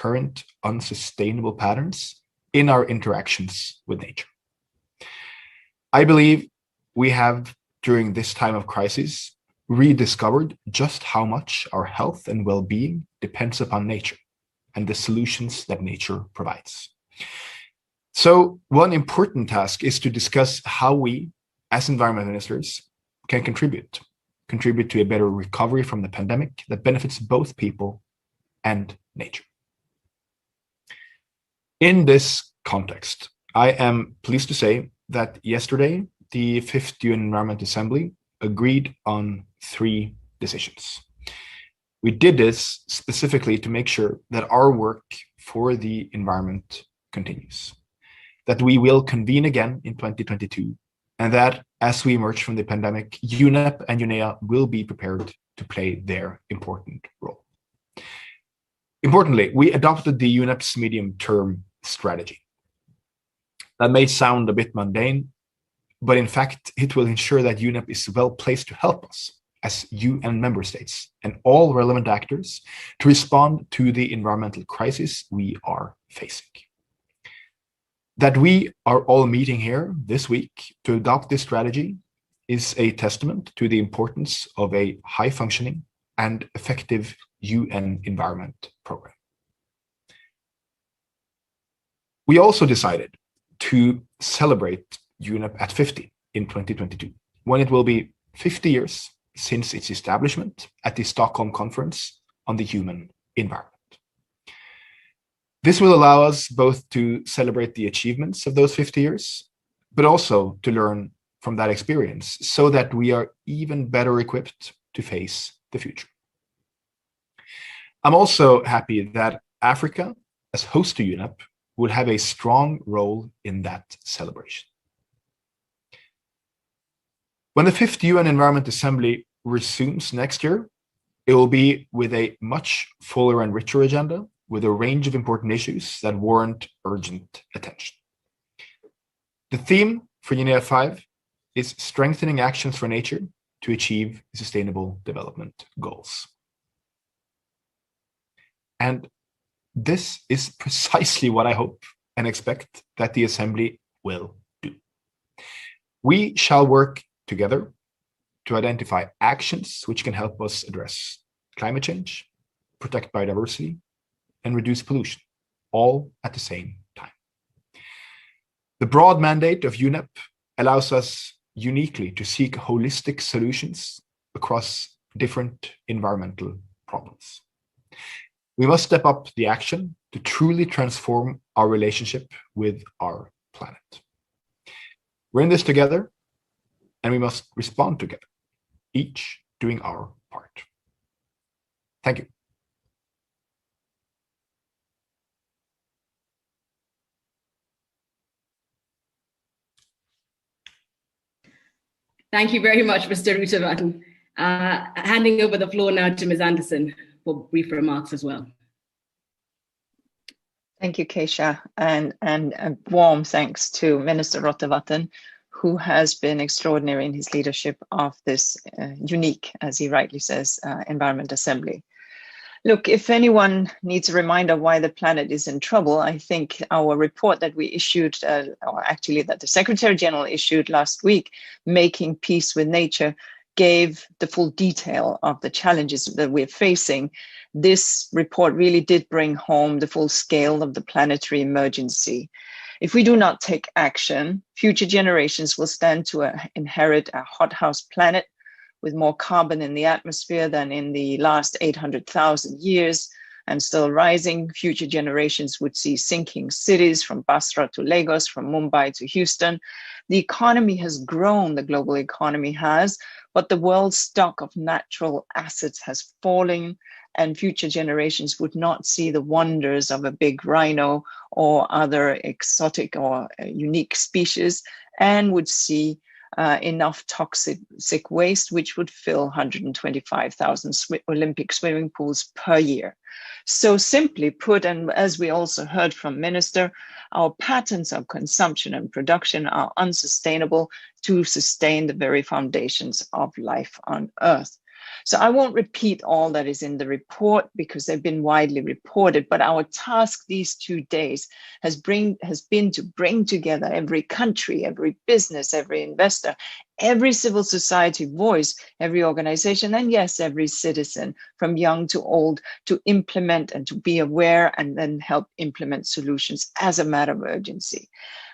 current unsustainable patterns in our interactions with nature. I believe we have, during this time of crisis, rediscovered just how much our health and well-being depends upon nature and the solutions that nature provides. So one important task is to discuss how we, as environment ministers, can contribute to a better recovery from the pandemic that benefits both people and nature. In this context, I am pleased to say that yesterday, the 5th UN Environment Assembly agreed on 3 decisions. We did this specifically to make sure that our work for the environment continues, that we will convene again in 2022, and that as we emerge from the pandemic, UNEP and UNEA will be prepared to play their important role. Importantly, we adopted the UNEP's medium-term strategy. That may sound a bit mundane, but in fact, it will ensure that UNEP is well placed to help us as UN member states and all relevant actors to respond to the environmental crisis we are facing. That we are all meeting here this week to adopt this strategy is a testament to the importance of a high-functioning and effective UN environment program. We also decided to celebrate UNEP at 50 in 2022, when it will be 50 years since its establishment at the Stockholm Conference on the Human Environment. This will allow us both to celebrate the achievements of those 50 years, but also to learn from that experience so that we are even better equipped to face the future. I'm also happy that Africa, as host to UNEP, will have a strong role in that celebration. When the 5th UN Environment Assembly resumes next year, it will be with a much fuller and richer agenda, with a range of important issues that warrant urgent attention. The theme for UNEA 5 is strengthening actions for nature to achieve sustainable development goals. And this is precisely what I hope and expect that the Assembly will do. We shall work together to identify actions which can help us address climate change, protect biodiversity, and reduce pollution, all at the same time. The broad mandate of UNEP allows us uniquely to seek holistic solutions across different environmental problems. We must step up the action to truly transform our relationship with our planet. We're in this together, and we must respond together, each doing our part. Thank you. Thank you very much, Mr. Rotevatn. Handing over the floor now to Ms. Andersen for brief remarks as well. Thank you, Keisha, and a warm thanks to Minister Rotevatn, who has been extraordinary in his leadership of this unique, as he rightly says, Environment Assembly. Look, if anyone needs a reminder why the planet is in trouble, I think our report that we issued, or actually that the Secretary General issued last week, Making Peace with Nature, gave the full detail of the challenges that we're facing. This report really did bring home the full scale of the planetary emergency. If we do not take action, future generations will stand to inherit a hothouse planet with more carbon in the atmosphere than in the last 800,000 years, and still rising. Future generations would see sinking cities from Basra to Lagos, from Mumbai to Houston. The economy has grown, the global economy has, but the world's stock of natural assets has fallen, and future generations would not see the wonders of a big rhino or other exotic or unique species, and would see enough toxic waste, which would fill 125,000 Olympic swimming pools per year. So simply put, and as we also heard from Minister, our patterns of consumption and production are unsustainable to sustain the very foundations of life on Earth. So I won't repeat all that is in the report because they've been widely reported, but our task these 2 days has been to bring together every country, every business, every investor, every civil society voice, every organization, and yes, every citizen from young to old to implement and to be aware and then help implement solutions as a matter of urgency.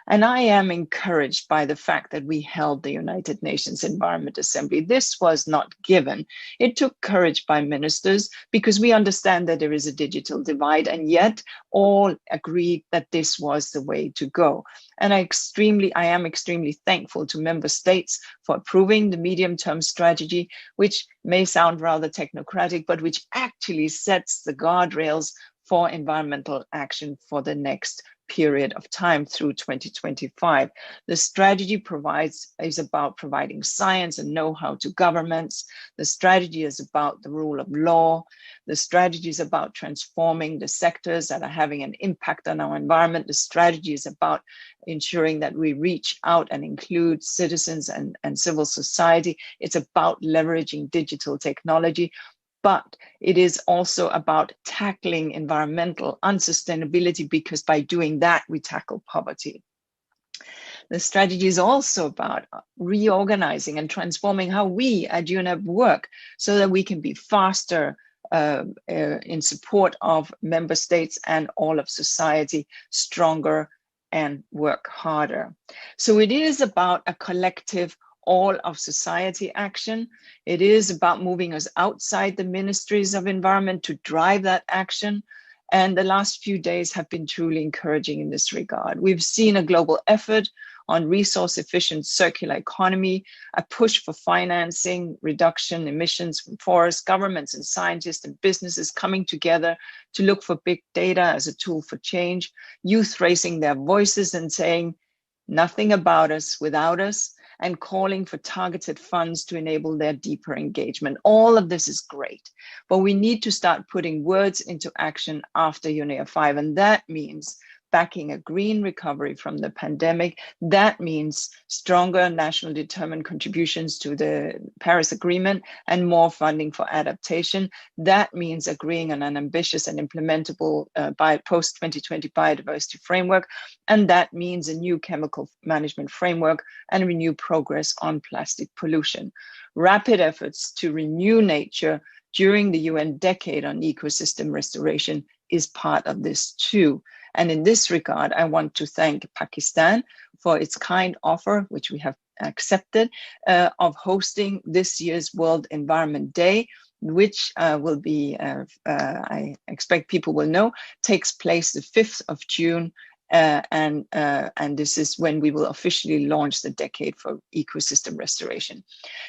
And I am encouraged by the fact that we held the United Nations Environment Assembly. This was not given. It took courage by ministers because we understand that there is a digital divide, and yet all agreed that this was the way to go. And I am extremely thankful to member states for approving the medium-term strategy, which may sound rather technocratic, but which actually sets the guardrails for environmental action for the next period of time through 2025. The strategy is about providing science and know-how to governments. The strategy is about the rule of law. The strategy is about transforming the sectors that are having an impact on our environment. The strategy is about ensuring that we reach out and include citizens and civil society. It's about leveraging digital technology. But it is also about tackling environmental unsustainability, because by doing that, we tackle poverty. The strategy is also about reorganizing and transforming how we at UNEP work so that we can be faster in support of member states and all of society, stronger and work harder. So it is about a collective all of society action. It is about moving us outside the ministries of environment to drive that action. And the last few days have been truly encouraging in this regard. We've seen a global effort on resource efficient circular economy, a push for financing, reduction emissions from forests, governments and scientists and businesses coming together to look for big data as a tool for change, youth raising their voices and saying, nothing about us without us, and calling for targeted funds to enable their deeper engagement. All of this is great, but we need to start putting words into action after UNEA 5, and that means backing a green recovery from the pandemic. That means stronger national determined contributions to the Paris Agreement and more funding for adaptation. That means agreeing on an ambitious and implementable post-2020 biodiversity framework. And that means a new chemical management framework and renewed progress on plastic pollution. Rapid efforts to renew nature during the UN decade on ecosystem restoration is part of this too. And in this regard, I want to thank Pakistan for its kind offer, which we have accepted, of hosting this year's World Environment Day, which will be, I expect people will know, takes place the 5th of June. And this is when we will officially launch the decade for ecosystem restoration.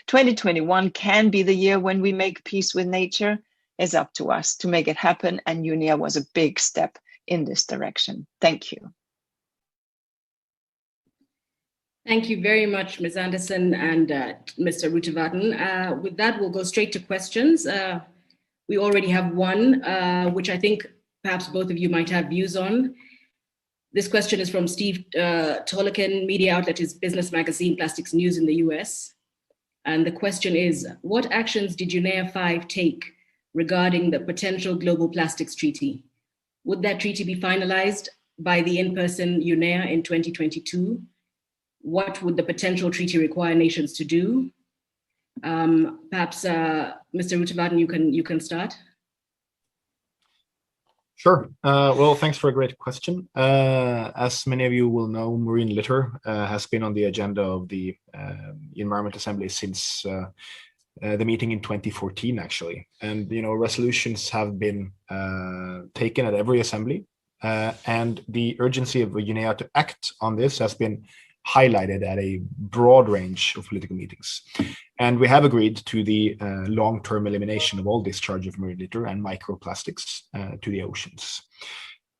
2021 can be the year when we make peace with nature. It's up to us to make it happen, and UNEA was a big step in this direction. Thank you. Thank you very much, Ms. Andersen and Mr. Rotevatn. With that, we'll go straight to questions. We already have one, which I think perhaps both of you might have views on. This question is from Steve Tolkien. Media outlet is Business Magazine Plastics News in the US. And the question is, what actions did UNEA 5 take regarding the potential global plastics treaty? Would that treaty be finalized by the in-person UNEA in 2022? What would the potential treaty require nations to do? Perhaps, Mr. Rotevatn, you can start. Sure. Well, thanks for a great question. As many of you will know, marine litter has been on the agenda of the Environment Assembly since the meeting in 2014, actually. And, resolutions have been taken at every assembly. And the urgency of UNEA to act on this has been highlighted at a broad range of political meetings. And we have agreed to the long-term elimination of all discharge of marine litter and microplastics to the oceans.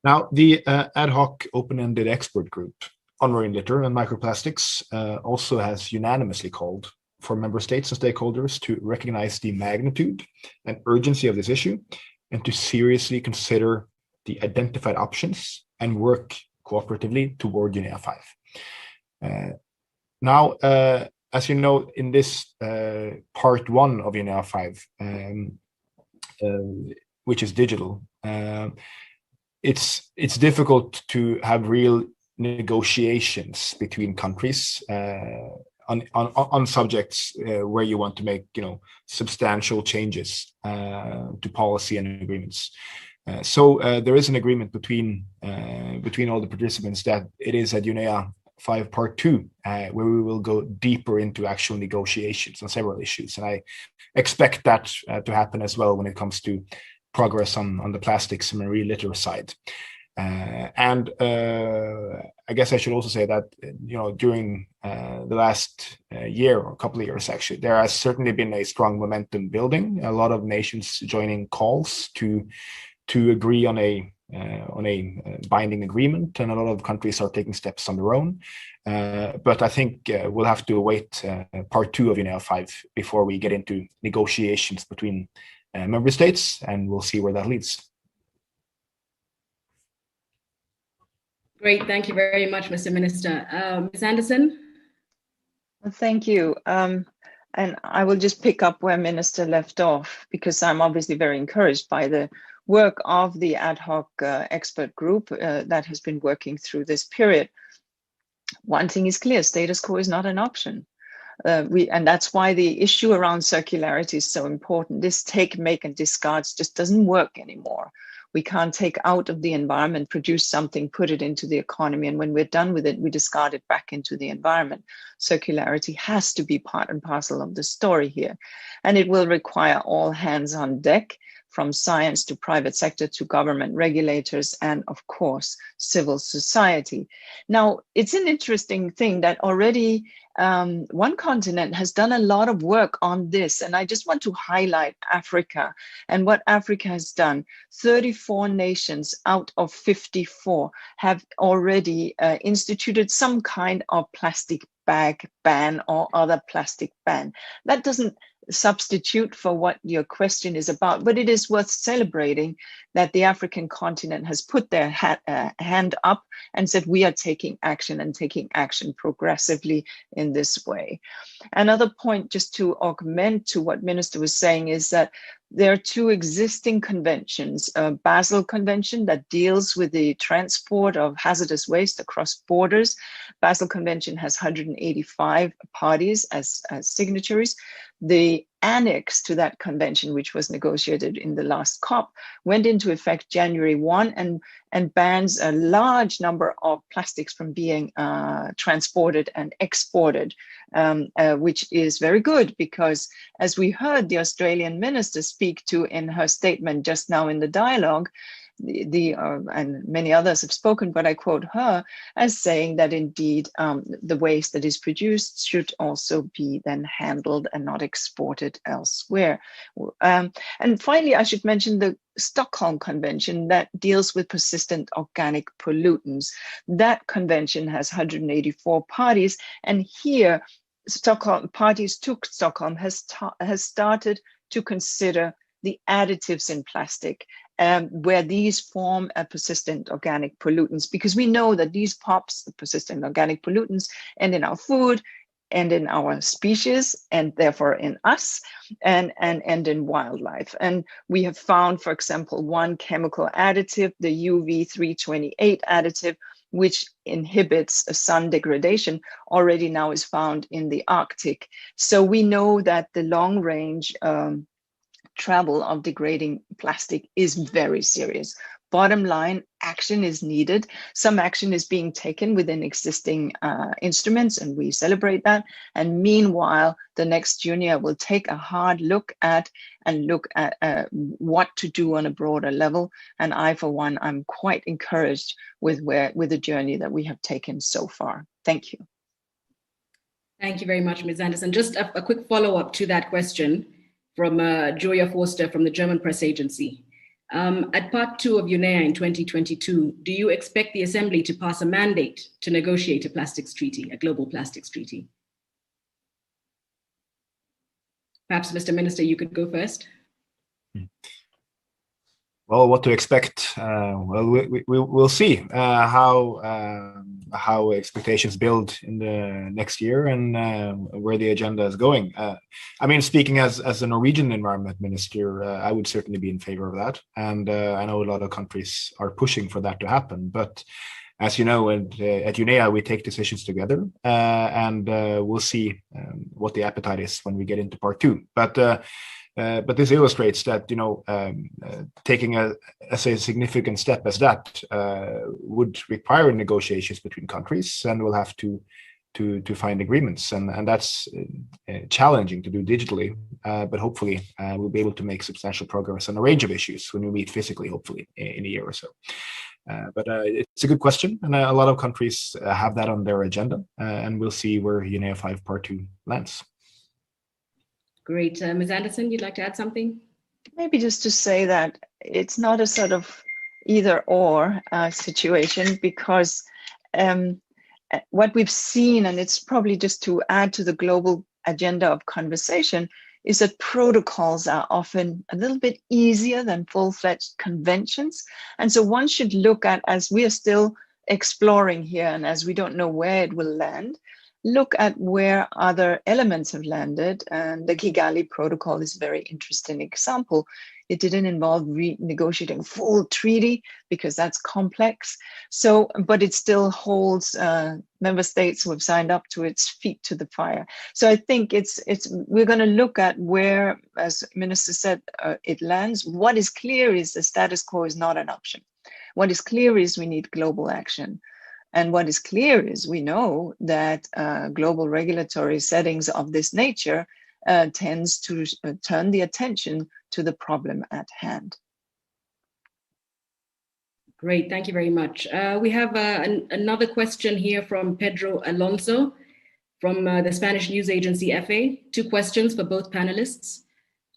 Now, the ad hoc open-ended expert group on marine litter and microplastics also has unanimously called for member states and stakeholders to recognize the magnitude and urgency of this issue and to seriously consider the identified options and work cooperatively toward UNEA 5. Now, as you know, in this part one of UNEA 5, which is digital, it's difficult to have real negotiations between countries on subjects where you want to make substantial changes to policy and agreements. So there is an agreement between all the participants that it is at UNEA 5 Part 2 where we will go deeper into actual negotiations on several issues, and I expect that to happen as well when it comes to progress on the plastics and marine litter side. And I guess I should also say that during the last year or a couple of years, actually, there has certainly been a strong momentum building. A lot of nations joining calls to agree on a binding agreement, and a lot of countries are taking steps on their own. But I think we'll have to await part 2 of UNEA 5 before we get into negotiations between member states, and we'll see where that leads. Great, thank you very much, Mr. Minister. Ms. Andersen? Thank you. And I will just pick up where Minister left off, because I'm obviously very encouraged by the work of the ad hoc expert group that has been working through this period. One thing is clear: status quo is not an option. And that's why the issue around circularity is so important. This take, make, and discards just doesn't work anymore. We can't take out of the environment, produce something, put it into the economy, and when we're done with it, we discard it back into the environment. Circularity has to be part and parcel of the story here. And it will require all hands on deck, from science to private sector to government regulators and, of course, civil society. Now, it's an interesting thing that already one continent has done a lot of work on this, and I just want to highlight Africa and what Africa has done. 34 nations out of 54 have already instituted some kind of plastic bag ban or other plastic ban. That doesn't substitute for what your question is about, but it is worth celebrating that the African continent has put their hand up and said we are taking action, and taking action progressively in this way. Another point, just to augment to what Minister was saying, is that there are 2 existing conventions, Basel Convention that deals with the transport of hazardous waste across borders. Basel Convention has 185 parties as signatories. The annex to that convention, which was negotiated in the last COP, went into effect January 1 and bans a large number of plastics from being transported and exported, which is very good, because as we heard the Australian minister speak to in her statement just now in the dialogue, and many others have spoken, but I quote her as saying that indeed the waste that is produced should also be then handled and not exported elsewhere. And finally, I should mention the Stockholm Convention that deals with persistent organic pollutants. That convention has 184 parties, and here parties to Stockholm has started to consider the additives in plastic, where these form a persistent organic pollutants, because we know that these POPs, the persistent organic pollutants, end in our food and in our species, and therefore in us, and in wildlife. And we have found, for example, one chemical additive, the UV328 additive, which inhibits sun degradation, already now is found in the Arctic. So we know that the long range travel of degrading plastic is very serious. Bottom line, action is needed. Some action is being taken within existing instruments, and we celebrate that. And meanwhile, the next UNEA will take a hard look at what to do on a broader level. And I, for one, I'm quite encouraged with the journey that we have taken so far. Thank you. Thank you very much, Ms. Andersen. Just a quick follow-up to that question from Julia Forster from the German Press Agency. At part 2 of UNEA in 2022, do you expect the Assembly to pass a mandate to negotiate a plastics treaty, a global plastics treaty? Perhaps, Mr. Minister, you could go first. Well, what to expect? We'll see how expectations build in the next year and where the agenda is going. I mean, speaking as a Norwegian environment minister, I would certainly be in favor of that, and I know a lot of countries are pushing for that to happen. But as you know, at UNEA, we take decisions together, and we'll see what the appetite is when we get into part two. But this illustrates that taking a significant step as that would require negotiations between countries, and we'll have to find agreements, and that's challenging to do digitally. But hopefully, we'll be able to make substantial progress on a range of issues when we meet physically, hopefully in a year or so. But it's a good question, and a lot of countries have that on their agenda, and we'll see where UNEA 5 Part 2 lands. Great. Ms. Andersen, you'd like to add something? Maybe just to say that it's not a sort of either or situation, because what we've seen, and it's probably just to add to the global agenda of conversation, is that protocols are often a little bit easier than full-fledged conventions. And so one should look at, as we are still exploring here and as we don't know where it will land, look at where other elements have landed. And the Kigali Protocol is a very interesting example. It didn't involve renegotiating full treaty because that's complex. So, but it still holds member states who have signed up to its feet to the fire. So I think we're going to look at where, as Minister said, it lands. What is clear is the status quo is not an option. What is clear is we need global action. And what is clear is we know that global regulatory settings of this nature tends to turn the attention to the problem at hand. Great, thank you very much. We have another question here from Pedro Alonso from the Spanish news agency EFE. 2 questions for both panelists.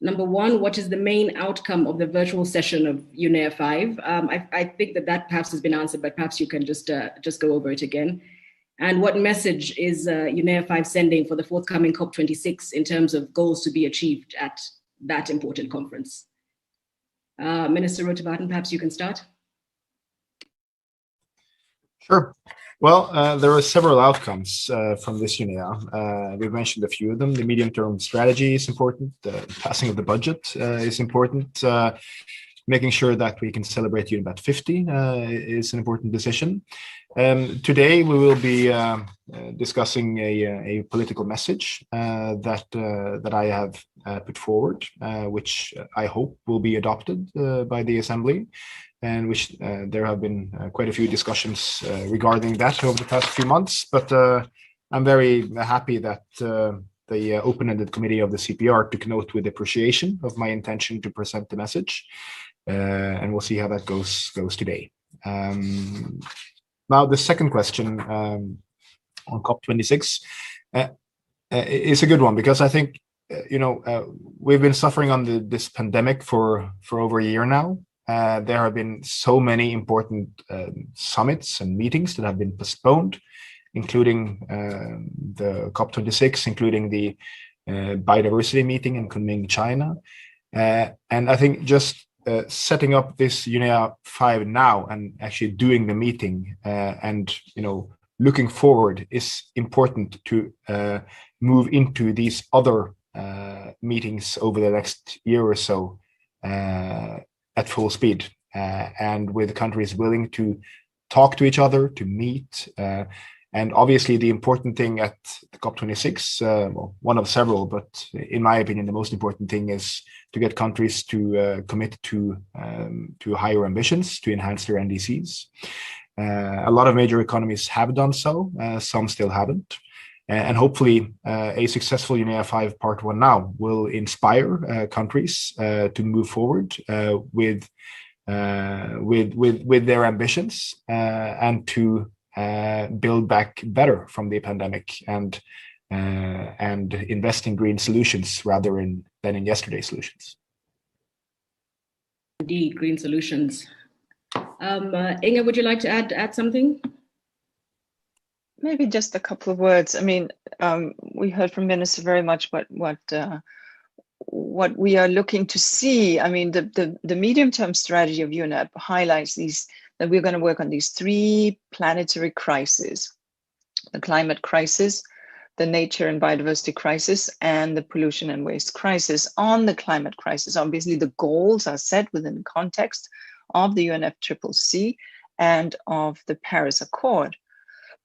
Number 1, what is the main outcome of the virtual session of UNEA 5? I think that perhaps has been answered, but perhaps you can just go over it again. And what message is UNEA 5 sending for the forthcoming COP26 in terms of goals to be achieved at that important conference? Minister Rotevatn, perhaps you can start. Sure. Well, there are several outcomes from this UNEA. We've mentioned a few of them. The medium-term strategy is important. The passing of the budget is important. Making sure that we can celebrate UNEBAT 50 is an important decision. Today, we will be discussing a political message that I have put forward, which I hope will be adopted by the Assembly, and which there have been quite a few discussions regarding that over the past few months. But I'm very happy that the open-ended committee of the CPR took note with appreciation of my intention to present the message, and we'll see how that goes today. Now, the second question on COP26 is a good one, because I think we've been suffering under this pandemic for over a year now. There have been so many important summits and meetings that have been postponed, including the COP26, including the biodiversity meeting in Kunming, China. And I think just setting up this UNEA 5 now and actually doing the meeting and looking forward is important to move into these other meetings over the next year or so at full speed, and with countries willing to talk to each other, to meet. And obviously the important thing at the COP26, well, one of several, but in my opinion, the most important thing is to get countries to commit to higher ambitions, to enhance their NDCs. A lot of major economies have done so, some still haven't. And hopefully a successful UNEA 5 Part 1 now will inspire countries to move forward with their ambitions and to build back better from the pandemic and invest in green solutions rather than in yesterday's solutions. Indeed, green solutions. Inge, would you like to add something? Maybe just a couple of words. I mean, we heard from Minister very much what what we are looking to see, I mean, the medium-term strategy of UNEP highlights that we're going to work on these 3 planetary crises: the climate crisis, the nature and biodiversity crisis, and the pollution and waste crisis. On the climate crisis, obviously the goals are set within the context of the UNFCCC and of the Paris Accord.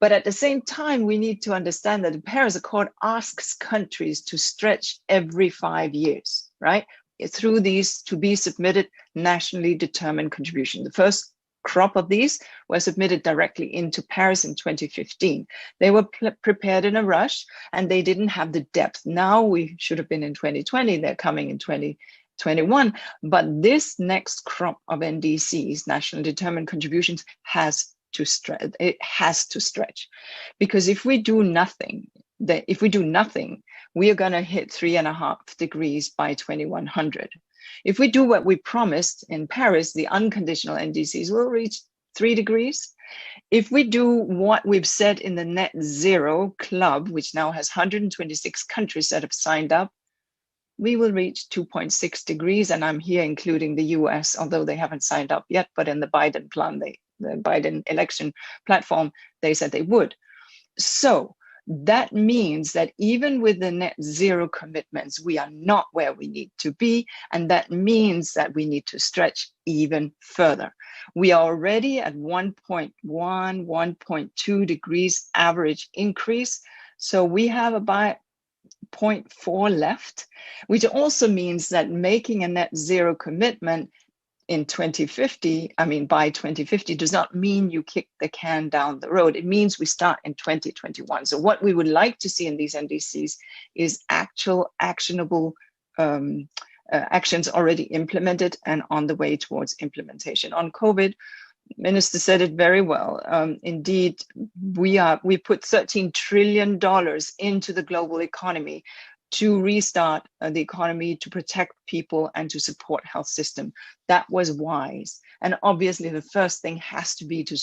But at the same time, we need to understand that the Paris Accord asks countries to stretch every 5 years, right? Through these to be submitted nationally determined contribution. The first crop of these were submitted directly into Paris in 2015. They were prepared in a rush and they didn't have the depth. Now we should have been in 2020, they're coming in 2021. But this next crop of NDCs, national determined contributions, has to stretch. It has to stretch, because if we do nothing, we are going to hit 3.5 degrees by 2100. If we do what we promised in Paris, the unconditional NDCs will reach 3 degrees. If we do what we've said in the Net Zero Club, which now has 126 countries that have signed up, we will reach 2.6 degrees. And I'm here including the US, although they haven't signed up yet, but in the Biden plan, the Biden election platform, they said they would. So that means that even with the net zero commitments, we are not where we need to be. And that means that we need to stretch even further. We are already at 1.1, 1.2 degrees average increase. So we have about 0.4 left, which also means that making a net zero commitment in 2050, by 2050, does not mean you kick the can down the road. It means we start in 2021. So what we would like to see in these NDCs is actual actionable actions already implemented and on the way towards implementation. On COVID, Minister said it very well. Indeed, we put $13 trillion into the global economy to restart the economy, to protect people and to support health system. That was wise. And obviously the first thing has to be to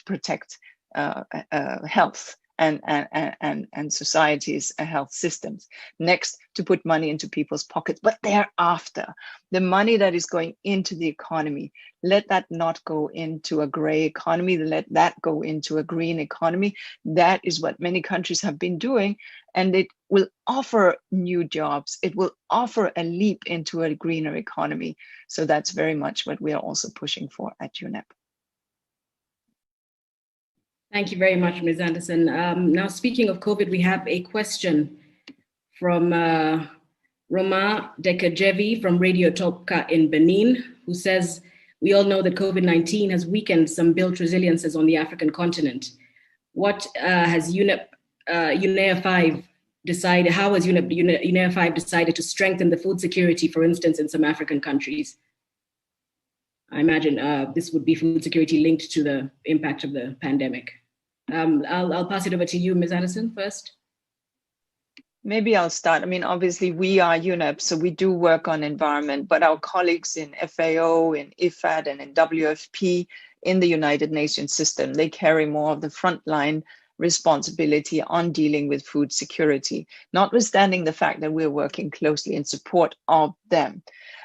protect health and society's health systems. Next, to put money into people's pockets. But thereafter, the money that is going into the economy, let that not go into a gray economy, let that go into a green economy. That is what many countries have been doing. And it will offer new jobs. It will offer a leap into a greener economy. So that's very much what we are also pushing for at UNEP. Thank you very much, Ms. Andersen. Now, speaking of COVID, we have a question from Roma Dekajevi from Radio Topka in Benin, who says, we all know that COVID-19 has weakened some built resiliences on the African continent. What has UNEA 5 decided? How has UNEA 5 decided to strengthen the food security, for instance, in some African countries? I imagine this would be food security linked to the impact of the pandemic. I'll pass it over to you, Ms. Andersen, first. Maybe I'll start. Obviously we are UNEP, so we do work on environment, but our colleagues in FAO, in IFAD, and in WFP in the United Nations system, they carry more of the frontline responsibility on dealing with food security, notwithstanding the fact that we're working closely in support of them.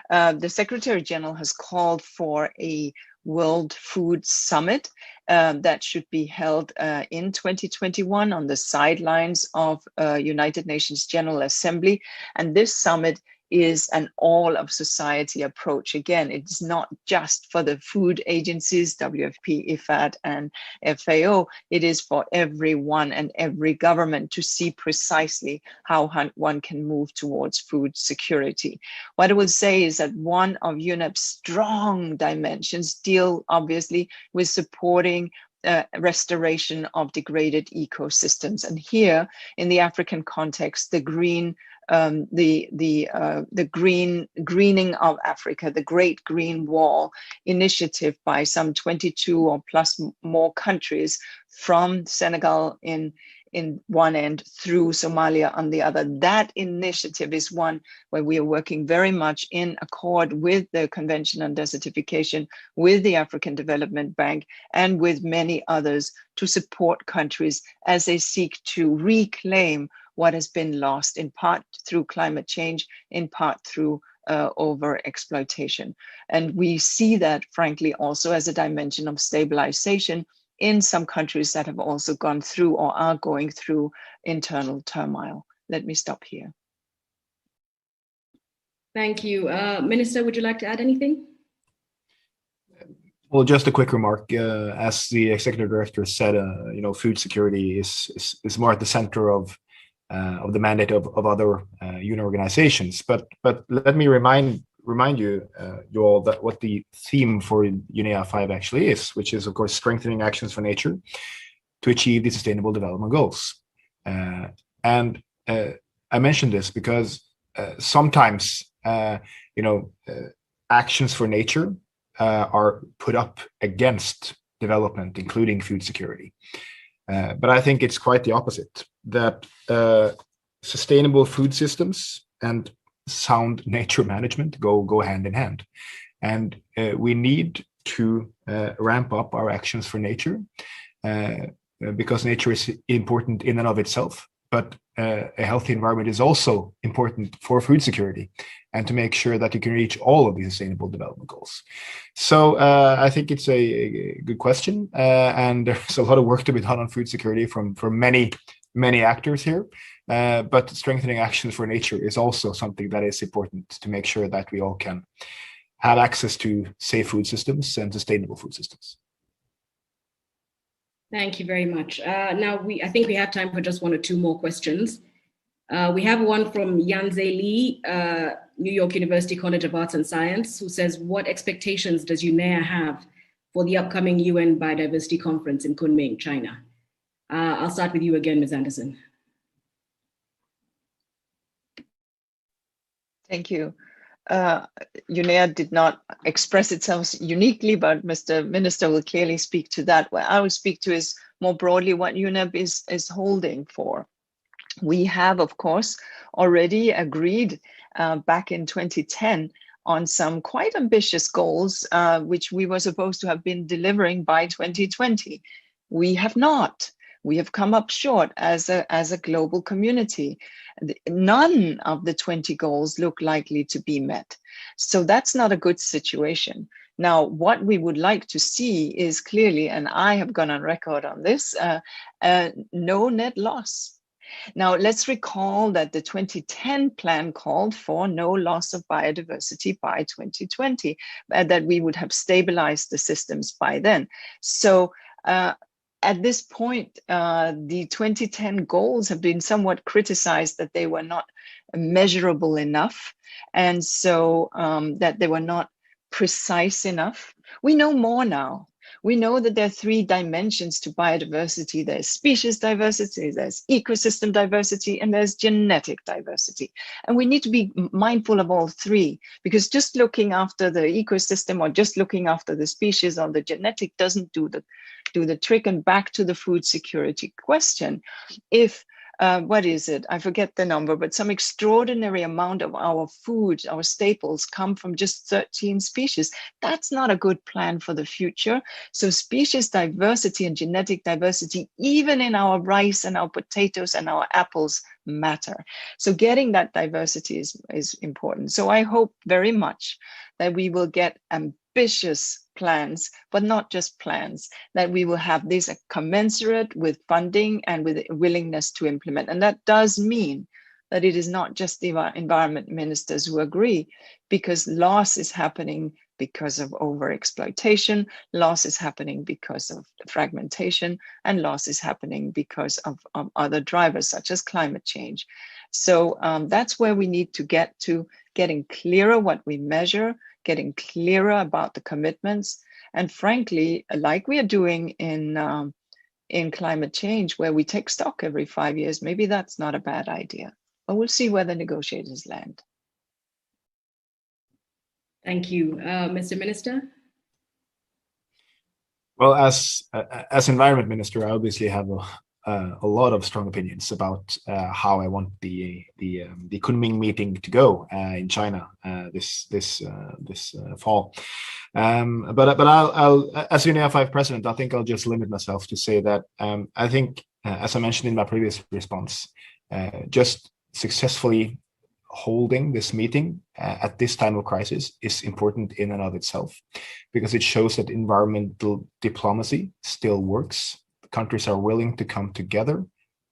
The Secretary General has called for a World Food Summit that should be held in 2021 on the sidelines of United Nations General Assembly. And this summit is an all of society approach. Again, it's not just for the food agencies, WFP, IFAD, and FAO. It is for everyone and every government to see precisely how one can move towards food security. What I would say is that one of UNEP's strong dimensions deal obviously with supporting restoration of degraded ecosystems. And here in the African context, the greening of Africa, the Great Green Wall initiative by some 22 or plus more countries from Senegal in one end through Somalia on the other. That initiative is one where we are working very much in accord with the Convention on Desertification, with the African Development Bank, and with many others to support countries as they seek to reclaim what has been lost, in part through climate change, in part through over exploitation. And we see that, frankly, also as a dimension of stabilization in some countries that have also gone through or are going through internal turmoil. Let me stop here. Thank you. Minister, would you like to add anything? Well, just a quick remark. As the executive director said, food security is more at the center of the mandate of other UN organizations. But let me remind you, you all, that what the theme for UNEA 5 actually is, which is, of course, strengthening actions for nature to achieve the Sustainable Development Goals. And I mentioned this because sometimes, actions for nature are put up against development, including food security. But I think it's quite the opposite, that sustainable food systems and sound nature management go hand in hand. And we need to ramp up our actions for nature because nature is important in and of itself. But a healthy environment is also important for food security and to make sure that you can reach all of the Sustainable Development Goals. So I think it's a good question, and there's a lot of work to be done on food security from many actors here. But strengthening actions for nature is also something that is important to make sure that we all can have access to safe food systems and sustainable food systems. Thank you very much. Now, I think we have time for just one or two more questions. We have one from Yanze Lee, New York University College of Arts and Science, who says, what expectations does UNEA have for the upcoming UN Biodiversity Conference in Kunming, China? I'll start with you again, Ms. Andersen. Thank you. UNEA did not express itself uniquely, but Mr. Minister will clearly speak to that. What I will speak to is more broadly what UNEP is holding for. We have, of course, already agreed back in 2010 on some quite ambitious goals, which we were supposed to have been delivering by 2020. We have not. We have come up short as a global community. None of the 20 goals look likely to be met. So that's not a good situation. Now, what we would like to see is clearly, and I have gone on record on this, no net loss. Now, let's recall that the 2010 plan called for no loss of biodiversity by 2020, that we would have stabilized the systems by then. So at this point, the 2010 goals have been somewhat criticized that they were not measurable enough, and so that they were not precise enough. We know more now. We know that there are 3 dimensions to biodiversity. There's species diversity, there's ecosystem diversity, and there's genetic diversity. And we need to be mindful of all 3, because just looking after the ecosystem or just looking after the species or the genetic doesn't do the trick. And back to the food security question, if what is it? I forget the number, but some extraordinary amount of our food, our staples, come from just 13 species. That's not a good plan for the future. So species diversity and genetic diversity, even in our rice and our potatoes and our apples, matter. So getting that diversity is important. So I hope very much that we will get ambitious plans, but not just plans, that we will have this commensurate with funding and with willingness to implement. And that does mean that it is not just the environment ministers who agree, because loss is happening because of overexploitation, loss is happening because of fragmentation, and loss is happening because of other drivers such as climate change. So that's where we need to get to, getting clearer what we measure, getting clearer about the commitments, and frankly, like we are doing in climate change, where we take stock every 5 years, maybe that's not a bad idea. But we'll see where the negotiators land. Thank you. Mr. Minister? Well, as Environment Minister, I obviously have a lot of strong opinions about how I want the Kunming meeting to go in China this fall. But I'll as UNEA 5 president, I think I'll just limit myself to say that I think, as I mentioned in my previous response, just successfully holding this meeting at this time of crisis is important in and of itself, because it shows that environmental diplomacy still works. Countries are willing to come together.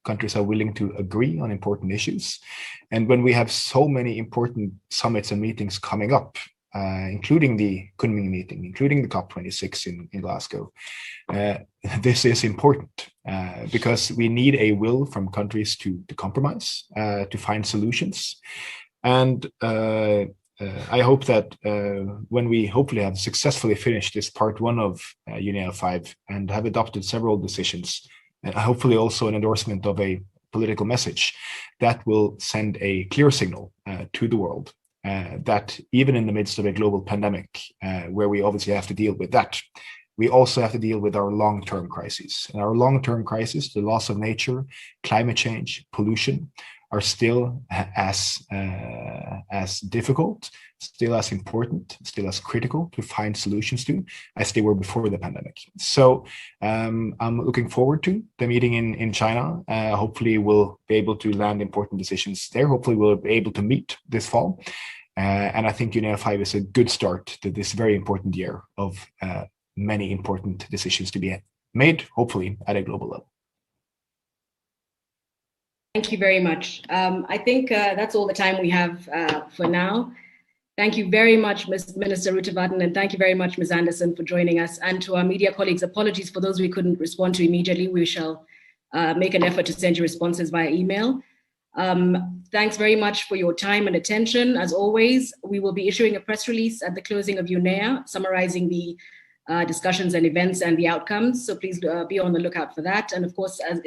Countries are willing to agree on important issues. And when we have so many important summits and meetings coming up, including the Kunming meeting, including the COP26 in Glasgow, this is important because we need a will from countries to compromise, to find solutions. And I hope that when we hopefully have successfully finished this part one of UNEA5 and have adopted several decisions, and hopefully also an endorsement of a political message, that will send a clear signal to the world that even in the midst of a global pandemic, where we obviously have to deal with that, we also have to deal with our long-term crises. And our long-term crisis, the loss of nature, climate change, pollution, are still as difficult, still as important, still as critical to find solutions to as they were before the pandemic. So I'm looking forward to the meeting in China. Hopefully we'll be able to land important decisions there. Hopefully we'll be able to meet this fall. And I think UNEA5 is a good start to this very important year of many important decisions to be made, hopefully at a global level. Thank you very much. I think that's all the time we have for now. Thank you very much, Minister Rotevatn, and thank you very much, Ms. Andersen, for joining us. And to our media colleagues, apologies for those we couldn't respond to immediately. We shall make an effort to send you responses via email. Thanks very much for your time and attention. As always, we will be issuing a press release at the closing of UNEA, summarizing the discussions and events and the outcomes. So please be on the lookout for that. And of course, as